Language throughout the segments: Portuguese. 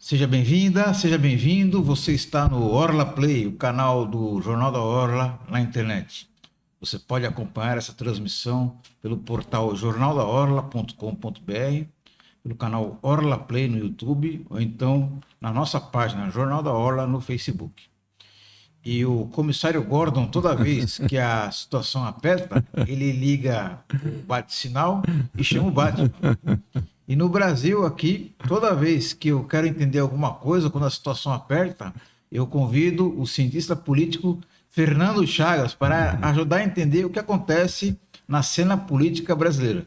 Seja bem-vinda, seja bem-vindo. Você está no Orla Play, o canal do Jornal da Orla na internet. Você pode acompanhar essa transmissão pelo portal jornaldaorla.com.br, pelo canal Orla Play no YouTube ou então na nossa página Jornal da Orla no Facebook. E o comissário Gordon, toda vez que a situação aperta, ele liga o bate-sinal e chama o Batman. E no Brasil, aqui, toda vez que eu quero entender alguma coisa, quando a situação aperta, eu convido o cientista político Fernando Chagas para ajudar a entender o que acontece na cena política brasileira.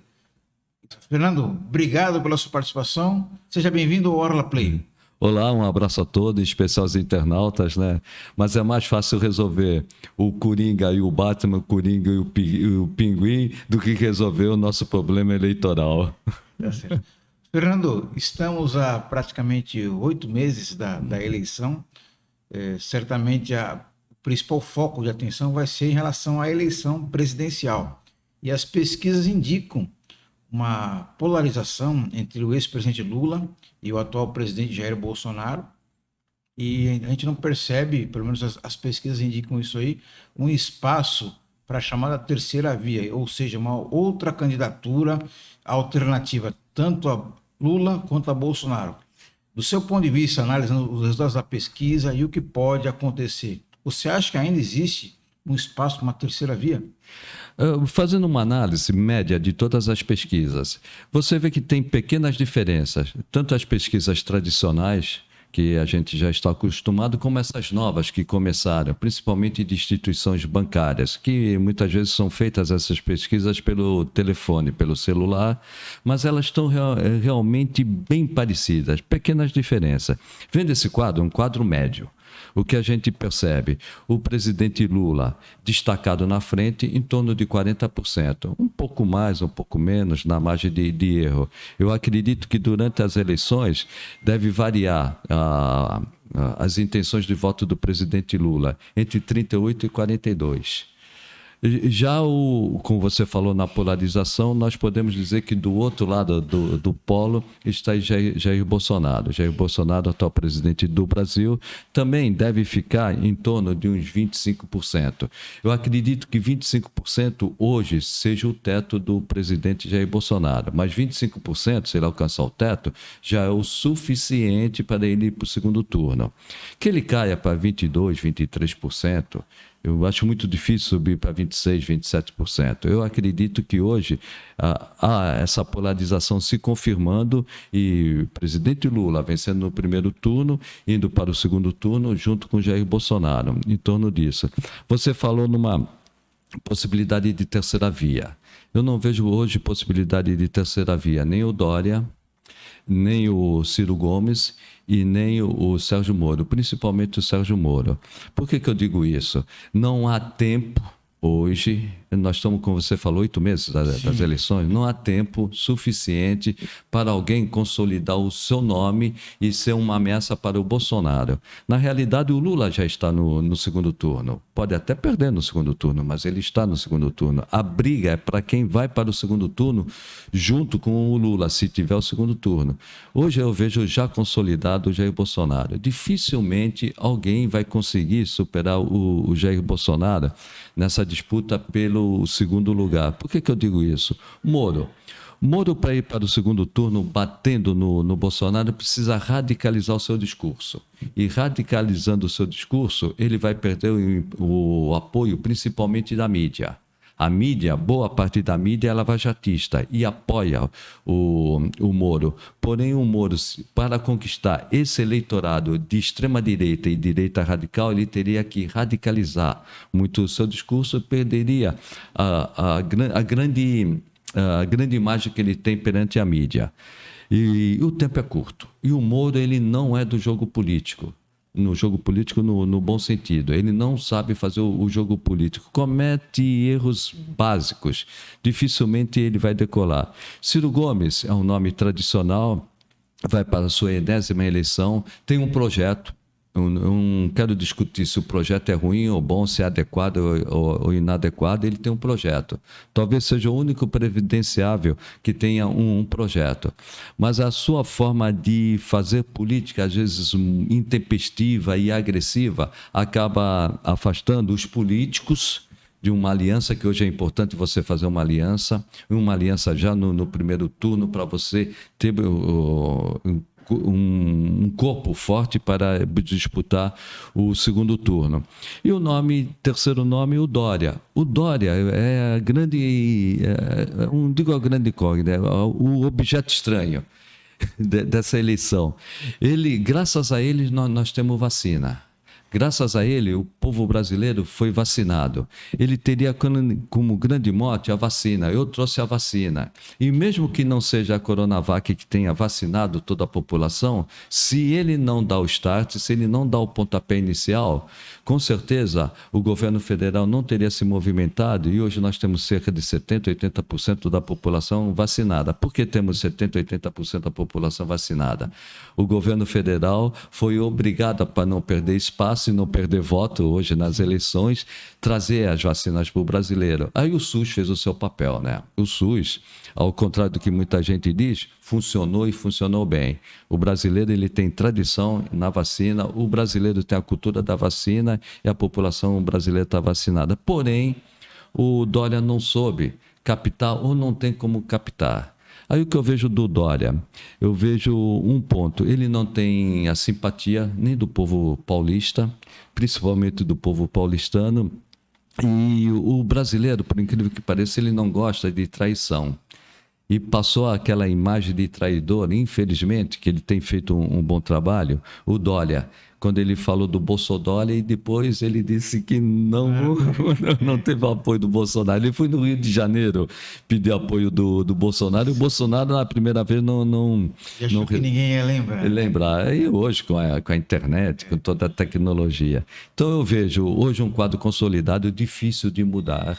Fernando, obrigado pela sua participação. Seja bem-vindo ao Orla Play. Olá, um abraço a todos, em especial aos internautas, né? Mas é mais fácil resolver o Coringa e o Batman, o Coringa e o Pinguim, do que resolver o nosso problema eleitoral. Tá certo. Fernando, estamos há praticamente 8 meses da eleição. Certamente o principal foco de atenção vai ser em relação à eleição presidencial. E as pesquisas indicam uma polarização entre o ex-presidente Lula e o atual presidente Jair Bolsonaro. E a gente não percebe, pelo menos as pesquisas indicam isso aí, um espaço para a chamada terceira via, ou seja, uma outra candidatura alternativa, tanto a Lula quanto a Bolsonaro. Do seu ponto de vista, analisando os resultados da pesquisa e o que pode acontecer, você acha que ainda existe um espaço para uma terceira via? Fazendo uma análise média de todas as pesquisas, você vê que tem pequenas diferenças, tanto as pesquisas tradicionais, que a gente já está acostumado, como essas novas que começaram, principalmente de instituições bancárias, que muitas vezes são feitas essas pesquisas pelo telefone, pelo celular, mas elas estão realmente bem parecidas, pequenas diferenças. Vendo esse quadro, um quadro médio. O que a gente percebe? O presidente Lula destacado na frente em torno de 40%. Um pouco mais, um pouco menos, na margem de erro. Eu acredito que durante as eleições deve variar as intenções de voto do presidente Lula entre 38% e 42%. Já, como você falou, na polarização, nós podemos dizer que do outro lado do polo está Jair Bolsonaro. Jair Bolsonaro, atual presidente do Brasil, também deve ficar em torno de uns 25%. Eu acredito que 25% hoje seja o teto do presidente Jair Bolsonaro, mas 25%, se ele alcançar o teto, já é o suficiente para ele ir para o segundo turno. Que ele caia para 22%, 23%, eu acho muito difícil subir para 26%, 27%. Eu acredito que hoje há essa polarização se confirmando e o presidente Lula vencendo no primeiro turno, indo para o segundo turno junto com Jair Bolsonaro, em torno disso. Você falou numa possibilidade de terceira via. Eu não vejo hoje possibilidade de terceira via, nem o Dória, nem o Ciro Gomes e nem o Sérgio Moro, principalmente o Sérgio Moro. Por que eu digo isso? Não há tempo hoje, nós estamos, como você falou, 8 meses das eleições, não há tempo suficiente para alguém consolidar o seu nome e ser uma ameaça para o Bolsonaro. Na realidade, o Lula já está no segundo turno. Pode até perder no segundo turno, mas ele está no segundo turno. A briga é para quem vai para o segundo turno junto com o Lula, se tiver o segundo turno. Hoje eu vejo já consolidado o Jair Bolsonaro. Dificilmente alguém vai conseguir superar o Jair Bolsonaro nessa disputa pelo segundo lugar. Por que eu digo isso? Moro, para ir para o segundo turno, batendo no Bolsonaro, precisa radicalizar o seu discurso. E radicalizando o seu discurso, ele vai perder o apoio, principalmente da mídia. A mídia, boa parte da mídia é lavajatista e apoia o Moro. Porém, o Moro, para conquistar esse eleitorado de extrema-direita e direita radical, ele teria que radicalizar muito o seu discurso, perderia a grande imagem que ele tem perante a mídia. E o tempo é curto. E o Moro, ele não é do jogo político. No jogo político no bom sentido. Ele não sabe fazer o jogo político. Comete erros básicos. Dificilmente ele vai decolar. Ciro Gomes é um nome tradicional, vai para a sua 10ª eleição, tem um projeto Eu não quero discutir se o projeto é ruim ou bom, se é adequado ou inadequado, ele tem um projeto. Talvez seja o único previdenciável que tenha um projeto. Mas a sua forma de fazer política, às vezes intempestiva e agressiva, acaba afastando os políticos de uma aliança, que hoje é importante você fazer uma aliança já no primeiro turno, para você ter um corpo forte para disputar o segundo turno. E terceiro nome, o Dória. O Dória é a grande, não digo a grande incógnita, é o objeto estranho dessa eleição. Graças a ele, nós temos vacina. Graças a ele, o povo brasileiro foi vacinado. Ele teria como grande mote a vacina. Eu trouxe a vacina. E mesmo que não seja a Coronavac que tenha vacinado toda a população, se ele não dá o start, se ele não dá o pontapé inicial, com certeza o governo federal não teria se movimentado, e hoje nós temos cerca de 70%, 80% da população vacinada. Por que temos 70%, 80% da população vacinada? O governo federal foi obrigado, para não perder espaço e não perder voto hoje nas eleições, trazer as vacinas para o brasileiro. Aí o SUS fez o seu papel, né? O SUS, ao contrário do que muita gente diz, funcionou e funcionou bem. O brasileiro, ele tem tradição na vacina, o brasileiro tem a cultura da vacina e a população brasileira está vacinada. Porém, o Dória não soube captar ou não tem como captar. Aí o que eu vejo do Dória? Eu vejo um ponto, ele não tem a simpatia nem do povo paulista, principalmente do povo paulistano, e o brasileiro, por incrível que pareça, ele não gosta de traição. E passou aquela imagem de traidor, infelizmente, que ele tem feito um bom trabalho, o Dória, quando ele falou do Bolsonaro e depois ele disse que não teve apoio do Bolsonaro. Ele foi no Rio de Janeiro pedir apoio do Bolsonaro, e o Bolsonaro na primeira vez não achou que ninguém ia lembrar. E hoje com a internet, com toda a tecnologia. Então eu vejo hoje um quadro consolidado, difícil de mudar.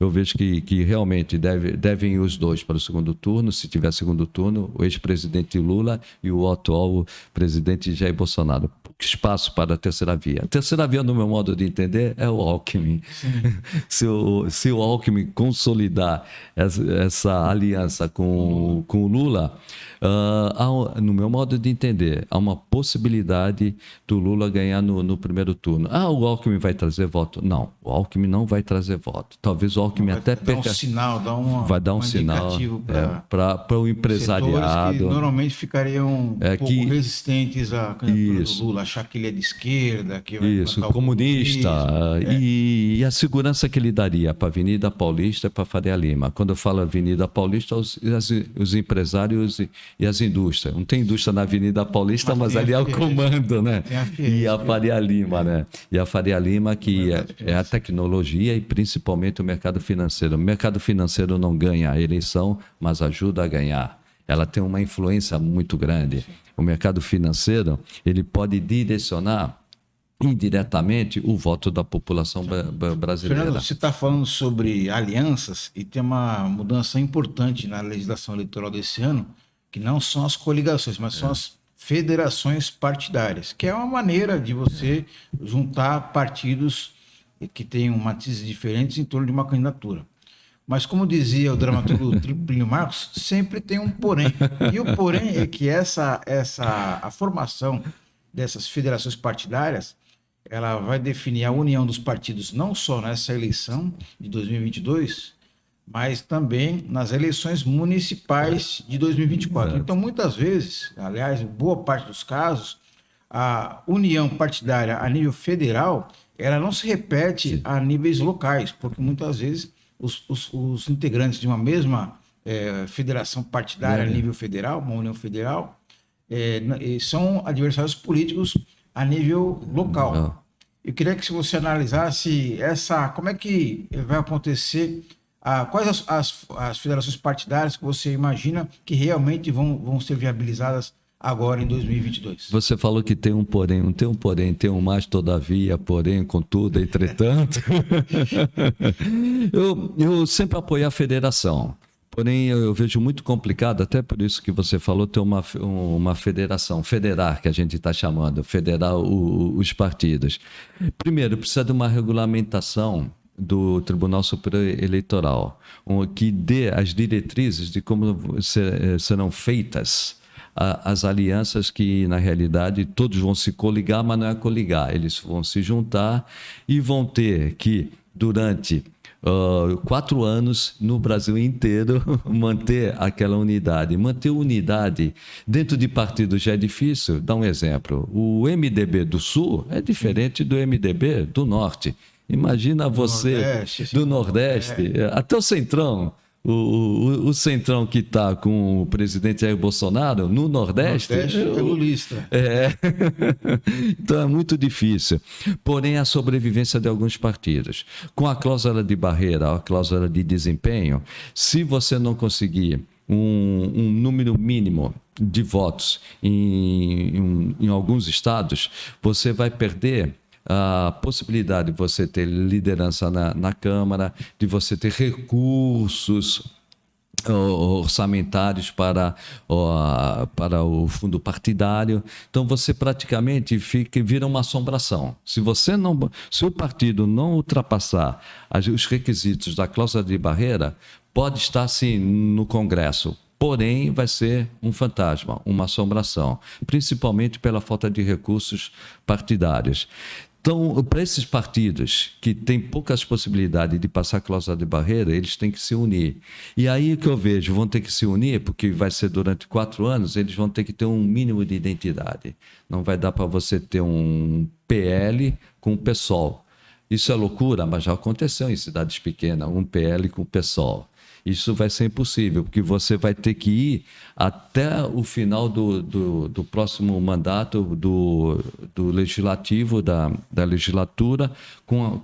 Eu vejo que realmente devem ir os dois para o segundo turno, se tiver segundo turno, o ex-presidente Lula e o atual presidente Jair Bolsonaro. Pouco espaço para a terceira via. A terceira via, no meu modo de entender, é o Alckmin. Se o Alckmin consolidar essa aliança com o Lula, no meu modo de entender, há uma possibilidade do Lula ganhar no primeiro turno. O Alckmin vai trazer voto? Não, o Alckmin não vai trazer voto. Talvez o Alckmin até perca. Vai dar um sinal para o empresariado. Que normalmente ficariam pouco resistentes à candidatura do Lula, achar que ele é de esquerda, que vai comunista. E a segurança que ele daria para a Avenida Paulista e para a Faria Lima. Quando eu falo Avenida Paulista, os empresários e as indústrias. Não tem indústria na Avenida Paulista, mas ali é o comando, né? E a Faria Lima, né? E a Faria Lima, que é a tecnologia e principalmente o mercado financeiro. O mercado financeiro não ganha a eleição, mas ajuda a ganhar. Ela tem uma influência muito grande. O mercado financeiro, ele pode direcionar indiretamente o voto da população brasileira. Fernando, você está falando sobre alianças e tem uma mudança importante na legislação eleitoral desse ano, que não são as coligações, mas são as federações partidárias, que é uma maneira de você juntar partidos que tenham matizes diferentes em torno de uma candidatura. Mas, como dizia o dramaturgo Plínio Marcos, sempre tem um porém. E o porém é que a formação dessas federações partidárias, ela vai definir a união dos partidos não só nessa eleição de 2022, mas também nas eleições municipais de 2024. Então, muitas vezes, aliás, em boa parte dos casos, a união partidária a nível federal, ela não se repete a níveis locais, porque muitas vezes os integrantes de uma mesma federação partidária a nível federal, uma união federal, são adversários políticos a nível local. Eu queria que você analisasse como é que vai acontecer, quais as federações partidárias que você imagina que realmente vão ser viabilizadas agora em 2022. Você falou que tem um porém, não tem um porém, tem um mas todavia, porém, contudo, entretanto. Eu sempre apoiei a federação. Porém, eu vejo muito complicado, até por isso que você falou, ter uma federação, federar, que a gente está chamando, federar os partidos. Primeiro, precisa de uma regulamentação do Tribunal Superior Eleitoral, que dê as diretrizes de como serão feitas as alianças que, na realidade, todos vão se coligar, mas não é coligar, eles vão se juntar e vão ter que, durante 4 anos no Brasil inteiro, manter aquela unidade. Manter unidade dentro de partidos já é difícil. Dá um exemplo. O MDB do Sul é diferente do MDB do Norte. Imagina você do Nordeste, até o Centrão. O Centrão que está com o presidente Jair Bolsonaro no Nordeste é lulista. Então é muito difícil. Porém, a sobrevivência de alguns partidos. Com a cláusula de barreira, a cláusula de desempenho, se você não conseguir um número mínimo de votos em alguns estados, você vai perder a possibilidade de você ter liderança na Câmara, de você ter recursos orçamentários para o fundo partidário. Então você praticamente vira uma assombração. Se o partido não ultrapassar os requisitos da cláusula de barreira, pode estar sim no Congresso. Porém, vai ser um fantasma, uma assombração, principalmente pela falta de recursos partidários. Então, para esses partidos que têm poucas possibilidades de passar a cláusula de barreira, eles têm que se unir. E aí o que eu vejo, vão ter que se unir, porque vai ser durante 4 anos, eles vão ter que ter um mínimo de identidade. Não vai dar para você ter um PL com o PSOL. Isso é loucura, mas já aconteceu em cidades pequenas, um PL com o PSOL. Isso vai ser impossível, porque você vai ter que ir até o final do próximo mandato do legislativo, da legislatura, com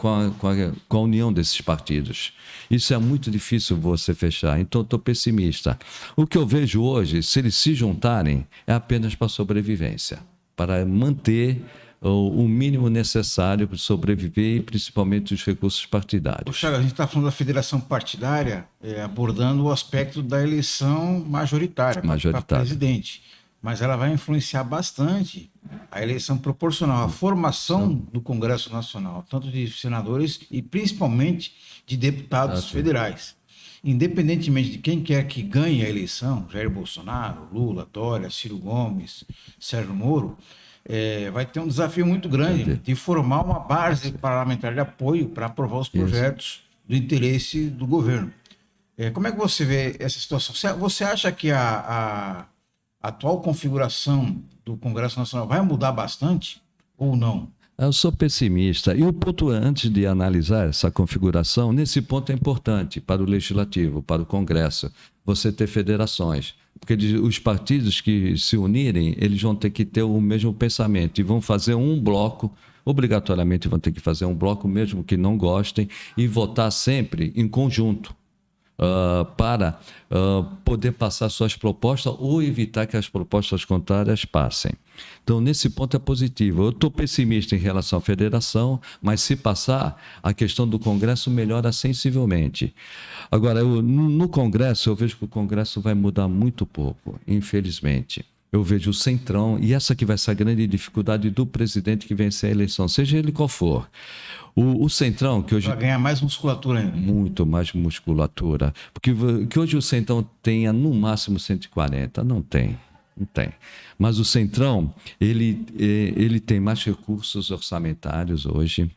a união desses partidos. Isso é muito difícil você fechar, então estou pessimista. O que eu vejo hoje, se eles se juntarem, é apenas para sobrevivência, para manter o mínimo necessário para sobreviver e principalmente os recursos partidários. Chagas, a gente está falando da federação partidária, abordando o aspecto da eleição majoritária para presidente, mas ela vai influenciar bastante a eleição proporcional, a formação do Congresso Nacional, tanto de senadores e principalmente de deputados federais. Independentemente de quem quer que ganhe a eleição, Jair Bolsonaro, Lula, Dória, Ciro Gomes, Sérgio Moro, vai ter um desafio muito grande de formar uma base parlamentar de apoio para aprovar os projetos do interesse do governo. Como é que você vê essa situação? Você acha que a atual configuração do Congresso Nacional vai mudar bastante ou não? Eu sou pessimista. E o ponto, antes de analisar essa configuração, nesse ponto é importante para o Legislativo, para o Congresso, você ter federações. Porque os partidos que se unirem, eles vão ter que ter o mesmo pensamento e vão fazer um bloco, obrigatoriamente vão ter que fazer um bloco, mesmo que não gostem, e votar sempre em conjunto. Para poder passar suas propostas ou evitar que as propostas contrárias passem. Então, nesse ponto é positivo. Eu estou pessimista em relação à federação, mas se passar, a questão do Congresso melhora sensivelmente. Agora, no Congresso, eu vejo que o Congresso vai mudar muito pouco, infelizmente. Eu vejo o Centrão, e essa que vai ser a grande dificuldade do presidente que vencer a eleição, seja ele qual for. O Centrão, que hoje... Vai ganhar mais musculatura ainda. Muito mais musculatura. Porque que hoje o Centrão tenha no máximo 140. Não tem. Mas o Centrão, ele tem mais recursos orçamentários hoje.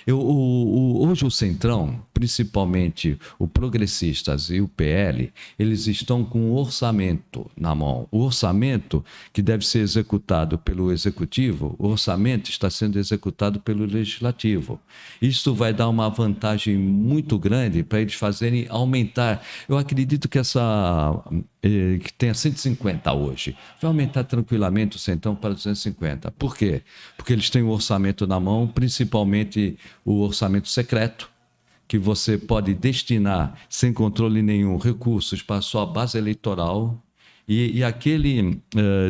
Hoje o Centrão, principalmente o Progressistas e o PL, eles estão com o orçamento na mão. O orçamento que deve ser executado pelo Executivo, o orçamento está sendo executado pelo Legislativo. Isso vai dar uma vantagem muito grande para eles fazerem aumentar. Eu acredito que que tenha 150 hoje. Vai aumentar tranquilamente o Centrão para 250. Por quê? Porque eles têm o orçamento na mão, principalmente o orçamento secreto, que você pode destinar sem controle nenhum recursos para a sua base eleitoral. e aquele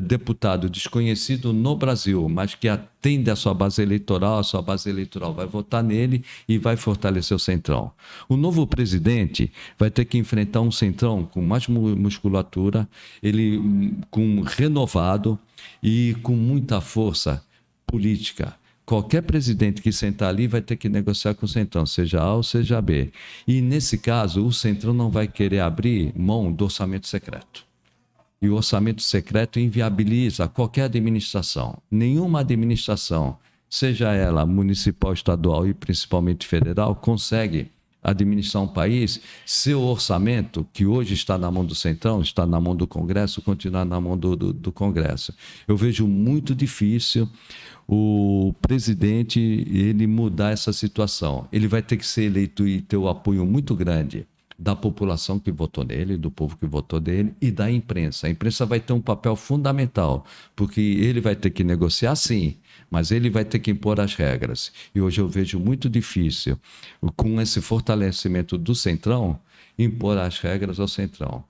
deputado desconhecido no Brasil, mas que atende a sua base eleitoral vai votar nele e vai fortalecer o Centrão. O novo presidente vai ter que enfrentar um Centrão com mais musculatura, ele com renovado e com muita força política. Qualquer presidente que sentar ali vai ter que negociar com o Centrão, seja A ou seja B. E, nesse caso, o Centrão não vai querer abrir mão do orçamento secreto. E o orçamento secreto inviabiliza qualquer administração. Nenhuma administração, seja ela municipal, estadual e principalmente federal, consegue administrar um país, seu orçamento, que hoje está na mão do Centrão, está na mão do Congresso, continuar na mão do Congresso. Eu vejo muito difícil o presidente ele mudar essa situação. Ele vai ter que ser eleito e ter o apoio muito grande da população que votou nele, do povo que votou nele e da imprensa. A imprensa vai ter um papel fundamental, porque ele vai ter que negociar, sim, mas ele vai ter que impor as regras. E hoje eu vejo muito difícil, com esse fortalecimento do Centrão, impor as regras ao Centrão.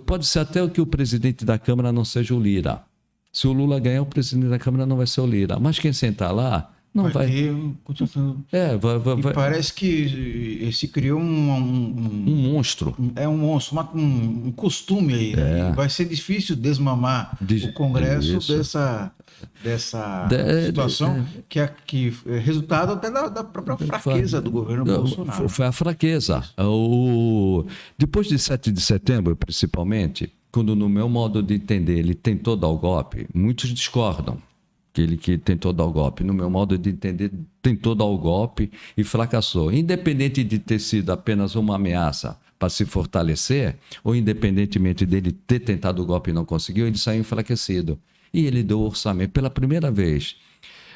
Pode ser até que o presidente da Câmara não seja o Lira. Se o Lula ganhar, o presidente da Câmara não vai ser o Lira. Mas quem sentar lá, não vai... vai. Parece que se criou um monstro. Um monstro, um costume aí. Né? Vai ser difícil desmamar o Congresso dessa situação, que é resultado até da própria fraqueza do governo Bolsonaro. Foi a fraqueza. Depois de 7 de setembro, principalmente, quando, no meu modo de entender, ele tentou dar o golpe, muitos discordam que ele tentou dar o golpe. No meu modo de entender, tentou dar o golpe e fracassou. Independente de ter sido apenas uma ameaça para se fortalecer, ou independentemente dele ter tentado o golpe e não conseguiu, ele saiu enfraquecido. E ele deu o orçamento pela primeira vez.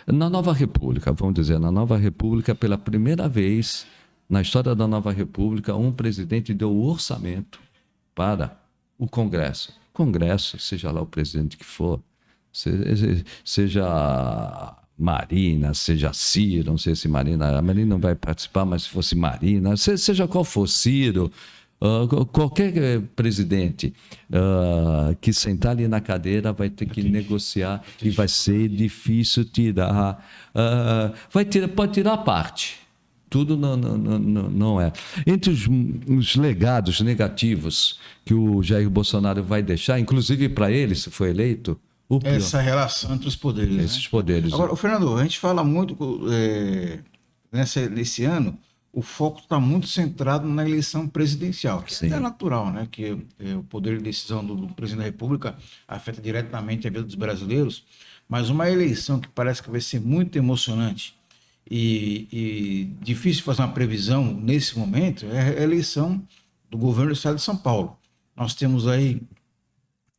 Na Nova República, vamos dizer, na Nova República, pela primeira vez na história da Nova República, um presidente deu o orçamento para o Congresso. Congresso, seja lá o presidente que for, seja Marina, seja Ciro, não sei se Marina, a Marina não vai participar, mas se fosse Marina, seja qual for, Ciro, qualquer presidente que sentar ali na cadeira vai ter que negociar e vai ser difícil tirar. Pode tirar a parte. Tudo não é. Entre os legados negativos que o Jair Bolsonaro vai deixar, inclusive para ele, se for eleito, essa relação entre os poderes. Esses poderes. Agora, Fernando, a gente fala muito nesse ano, o foco está muito centrado na eleição presidencial, que é natural, né? Que o poder de decisão do presidente da República afeta diretamente a vida dos brasileiros, mas uma eleição que parece que vai ser muito emocionante e difícil fazer uma previsão nesse momento é a eleição do governo do estado de São Paulo. Nós temos aí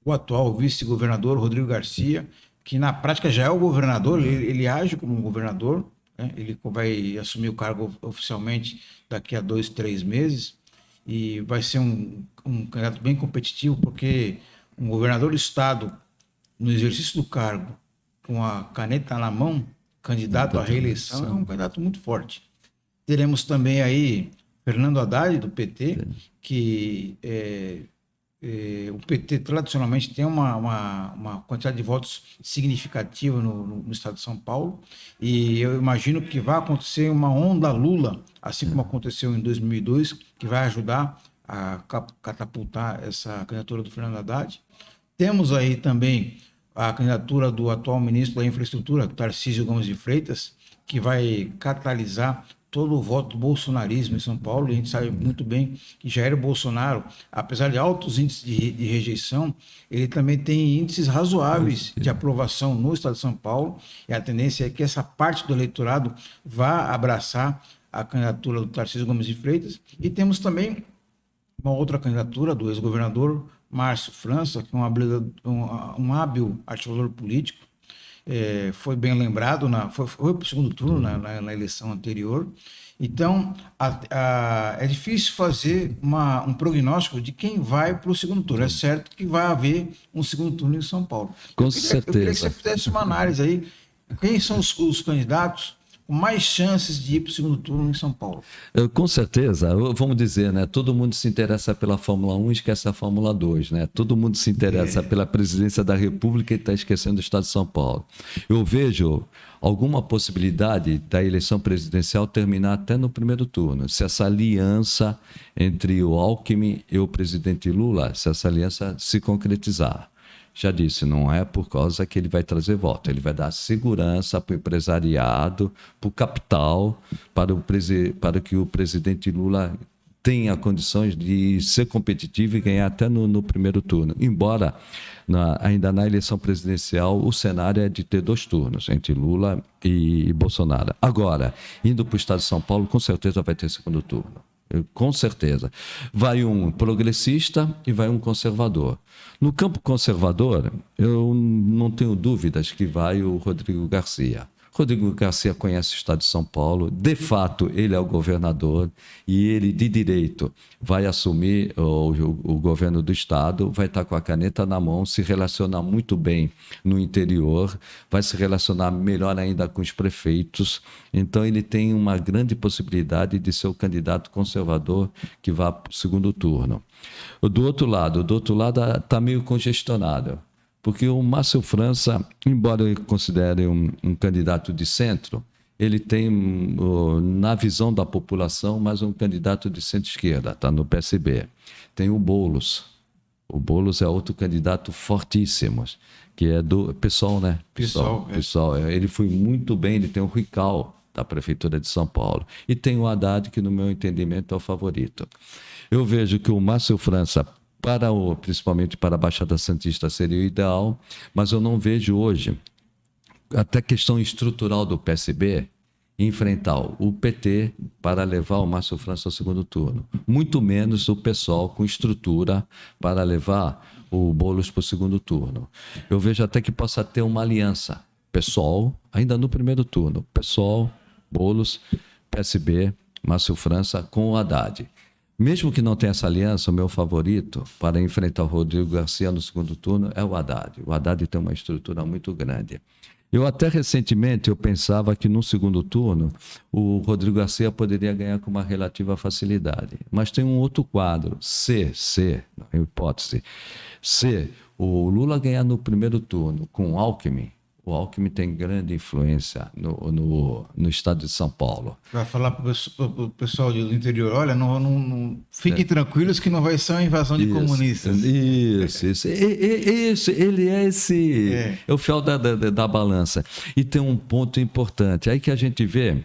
o atual vice-governador Rodrigo Garcia, que na prática já é o governador, ele age como um governador, né? Ele vai assumir o cargo oficialmente daqui a 2, 3 meses e vai ser um candidato bem competitivo, porque um governador do estado, no exercício do cargo, com a caneta na mão, candidato à reeleição, é um candidato muito forte. Teremos também aí Fernando Haddad, do PT, que o PT tradicionalmente tem uma quantidade de votos significativa no estado de São Paulo, e eu imagino que vai acontecer uma onda Lula, assim como aconteceu em 2002, que vai ajudar a catapultar essa candidatura do Fernando Haddad. Temos aí também a candidatura do atual ministro da Infraestrutura, Tarcísio Gomes de Freitas, que vai catalisar todo o voto do bolsonarismo em São Paulo. A gente sabe muito bem que Jair Bolsonaro, apesar de altos índices de rejeição, ele também tem índices razoáveis de aprovação no estado de São Paulo, e a tendência é que essa parte do eleitorado vá abraçar a candidatura do Tarcísio Gomes de Freitas. E temos também uma outra candidatura do ex-governador Márcio França, que é um hábil articulador político, foi bem lembrado, foi para o segundo turno na eleição anterior. Então, é difícil fazer um prognóstico de quem vai para o segundo turno. É certo que vai haver um segundo turno em São Paulo. Com certeza. Eu queria que você fizesse uma análise aí. Quem são os candidatos? com mais chances de ir para o segundo turno em São Paulo? Com certeza, vamos dizer, né? Todo mundo se interessa pela Fórmula 1 e esquece a Fórmula 2, né? Todo mundo se interessa pela presidência da República e está esquecendo o Estado de São Paulo. Eu vejo alguma possibilidade da eleição presidencial terminar até no primeiro turno. Se essa aliança entre o Alckmin e o presidente Lula, se essa aliança se concretizar. Já disse, não é por causa que ele vai trazer voto, ele vai dar segurança para o empresariado, para o capital, para que o presidente Lula tenha condições de ser competitivo e ganhar até no primeiro turno. Embora, ainda na eleição presidencial, o cenário é de ter 2 turnos, entre Lula e Bolsonaro. Agora, indo para o estado de São Paulo, com certeza vai ter segundo turno. Com certeza. Vai um progressista e vai um conservador. No campo conservador, eu não tenho dúvidas que vai o Rodrigo Garcia. Rodrigo Garcia conhece o estado de São Paulo, de fato ele é o governador e ele de direito vai assumir o governo do estado, vai estar com a caneta na mão, se relacionar muito bem no interior, vai se relacionar melhor ainda com os prefeitos, então ele tem uma grande possibilidade de ser o candidato conservador que vá para o segundo turno. Do outro lado está meio congestionado. Porque o Márcio França, embora eu considere um candidato de centro, ele tem, na visão da população, mais um candidato de centro-esquerda, está no PSB. Tem o Boulos. O Boulos é outro candidato fortíssimo, que é do PSOL, né? PSOL. Ele foi muito bem, ele tem o Rical, da Prefeitura de São Paulo. E tem o Haddad, que no meu entendimento é o favorito. Eu vejo que o Márcio França, principalmente para a Baixada Santista, seria o ideal, mas eu não vejo hoje, até questão estrutural do PSB, enfrentar o PT para levar o Márcio França ao segundo turno. Muito menos o PSOL com estrutura para levar o Boulos para o segundo turno. Eu vejo até que possa ter uma aliança. PSOL, ainda no primeiro turno. PSOL, Boulos, PSB, Márcio França com o Haddad. Mesmo que não tenha essa aliança, o meu favorito para enfrentar o Rodrigo Garcia no segundo turno é o Haddad. O Haddad tem uma estrutura muito grande. Eu até recentemente eu pensava que no segundo turno o Rodrigo Garcia poderia ganhar com uma relativa facilidade. Mas tem um outro quadro, não, hipótese. Se o Lula ganhar no primeiro turno com o Alckmin tem grande influência no estado de São Paulo. Vai falar para o pessoal do interior, olha, não fiquem tranquilos que não vai ser uma invasão de comunistas. Isso. Ele é o fiel da balança. E tem um ponto importante, aí que a gente vê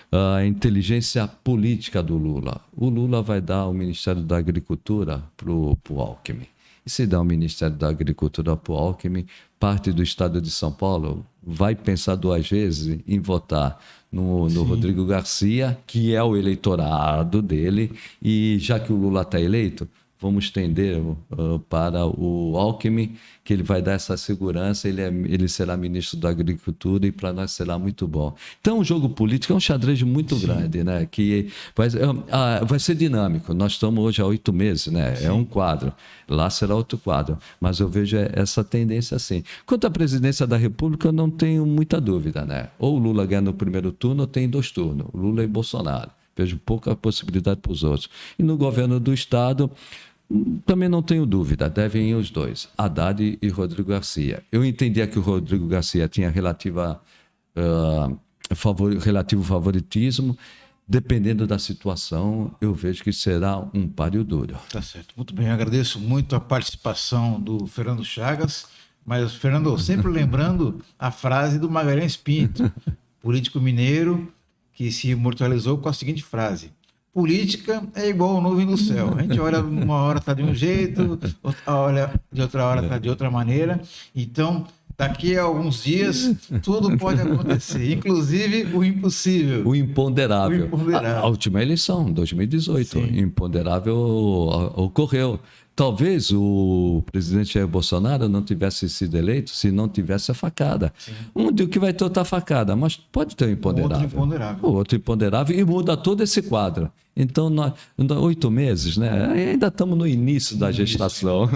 a inteligência política do Lula. O Lula vai dar o Ministério da Agricultura para o Alckmin. E se dá o Ministério da Agricultura para o Alckmin, parte do estado de São Paulo vai pensar 2 vezes em votar no Rodrigo Garcia, que é o eleitorado dele, e já que o Lula está eleito, vamos estender para o Alckmin, que ele vai dar essa segurança, ele será ministro da Agricultura e para nós será muito bom. Então, o jogo político é um xadrez muito grande, né? Que vai ser dinâmico. Nós estamos hoje há 8 meses, né? Sim. É um quadro. Lá será outro quadro. Mas eu vejo essa tendência assim. Quanto à presidência da República, eu não tenho muita dúvida, né? Ou o Lula ganha no primeiro turno ou tem 2 turnos. Lula e Bolsonaro. Vejo pouca possibilidade para os outros. E no governo do Estado, também não tenho dúvida, devem ir os 2, Haddad e Rodrigo Garcia. Eu entendia que o Rodrigo Garcia tinha relativo favoritismo. Dependendo da situação, eu vejo que será um páreo duro. Tá certo. Muito bem, eu agradeço muito a participação do Fernando Chagas, mas, Fernando, sempre lembrando a frase do Magalhães Pinto, político mineiro, que se imortalizou com a seguinte frase: política é igual ao nuvem do céu. A gente olha uma hora está de um jeito, olha de outra hora está de outra maneira. Então, daqui a alguns dias, tudo pode acontecer, inclusive o impossível. O imponderável. A última eleição, 2018, sim. Imponderável ocorreu. Talvez o presidente Jair Bolsonaro não tivesse sido eleito se não tivesse a facada. Sim. Um dia que vai ter outra facada, mas pode ter um imponderável. Outro imponderável e muda todo esse quadro. Então, 8 meses, né? Ainda estamos no início da gestação.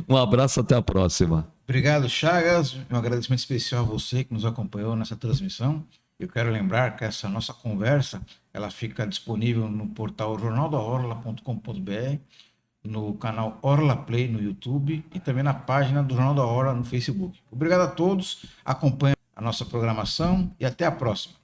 Um abraço, até a próxima. Obrigado, Chagas. Um agradecimento especial a você que nos acompanhou nessa transmissão. Eu quero lembrar que essa nossa conversa ela fica disponível no portal jornaldaorla.com.br, no canal Orla Play no YouTube e também na página do Jornal da Orla no Facebook. Obrigado a todos, acompanhem a nossa programação e até a próxima.